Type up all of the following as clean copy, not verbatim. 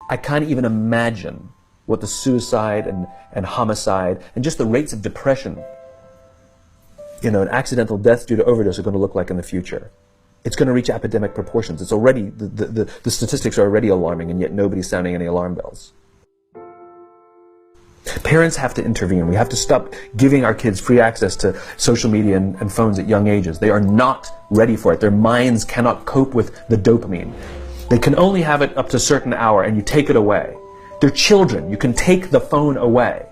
I can't even imagine what the suicide and homicide and just the rates of depression, and accidental deaths due to overdose are going to look like in the future. It's going to reach epidemic proportions. It's already, the statistics are already alarming, and yet nobody's sounding any alarm bells. Parents have to intervene. We have to stop giving our kids free access to social media and phones at young ages. They are not ready for it. Their minds cannot cope with the dopamine. They can only have it up to a certain hour, and you take it away. They're children. You can take the phone away.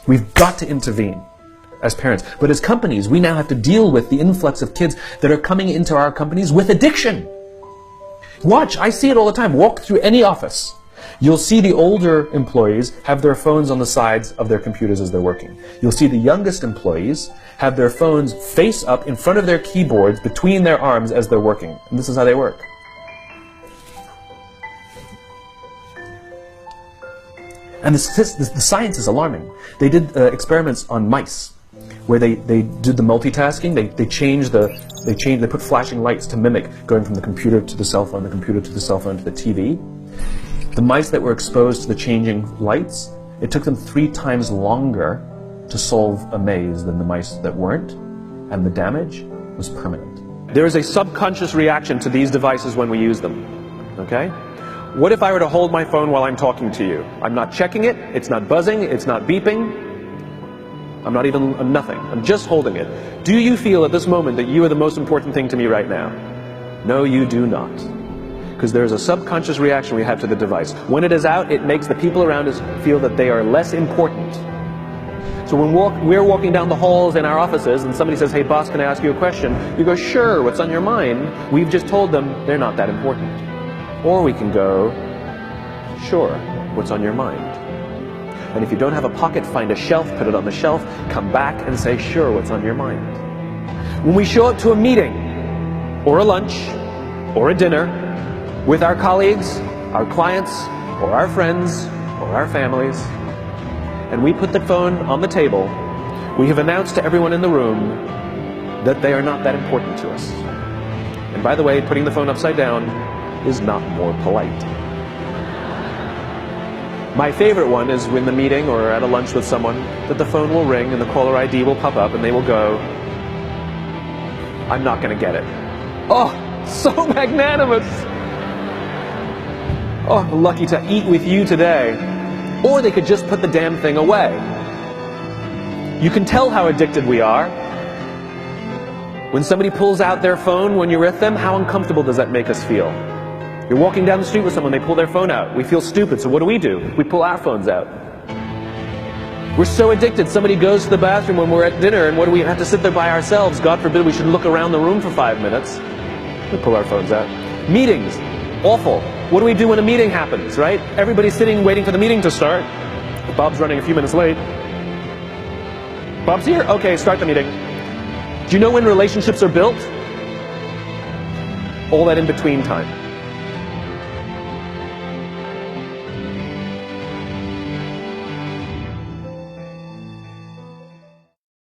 We've got to intervene as parents. But as companies, we now have to deal with the influx of kids that are coming into our companies with addiction. Watch, I see it all the time. Walk through any office. You'll see the older employees have their phones on the sides of their computers as they're working. You'll see the youngest employees have their phones face up in front of their keyboards between their arms as they're working. And this is how they work. And the science is alarming. They did experiments on mice where they did the multitasking. They put flashing lights to mimic going from the computer to the cell phone, the computer to the cell phone to the TV. The mice that were exposed to the changing lights, it took them 3 times longer to solve a maze than the mice that weren't, and the damage was permanent. There is a subconscious reaction to these devices when we use them, okay? What if I were to hold my phone while I'm talking to you? I'm not checking it, it's not buzzing, it's not beeping, I'm not even nothing, I'm just holding it. Do you feel at this moment that you are the most important thing to me right now? No, you do not. Because there's a subconscious reaction we have to the device. When it is out, it makes the people around us feel that they are less important. So when we're walking down the halls in our offices and somebody says, hey boss, can I ask you a question? You go, sure, what's on your mind? We've just told them they're not that important. Or we can go, sure, what's on your mind? And if you don't have a pocket, find a shelf, put it on the shelf, come back and say, sure, what's on your mind? When we show up to a meeting, or a lunch, or a dinner, with our colleagues, our clients, or our friends, or our families, and we put the phone on the table, we have announced to everyone in the room that they are not that important to us. And by the way, putting the phone upside down is not more polite. My favorite one is when the meeting or at a lunch with someone that the phone will ring and the caller ID will pop up and they will go, I'm not going to get it. Oh, so magnanimous. Oh, lucky to eat with you today. Or they could just put the damn thing away. You can tell how addicted we are. When somebody pulls out their phone when you're with them, how uncomfortable does that make us feel? You're walking down the street with someone, they pull their phone out. We feel stupid, so what do? We pull our phones out. We're so addicted. Somebody goes to the bathroom when we're at dinner, and what do we have to sit there by ourselves? God forbid we should look around the room for 5 minutes. We pull our phones out. Meetings, awful. What do we do when a meeting happens, right? Everybody's sitting waiting for the meeting to start. Bob's running a few minutes late. Bob's here? Okay, start the meeting. Do you know when relationships are built? All that in between time.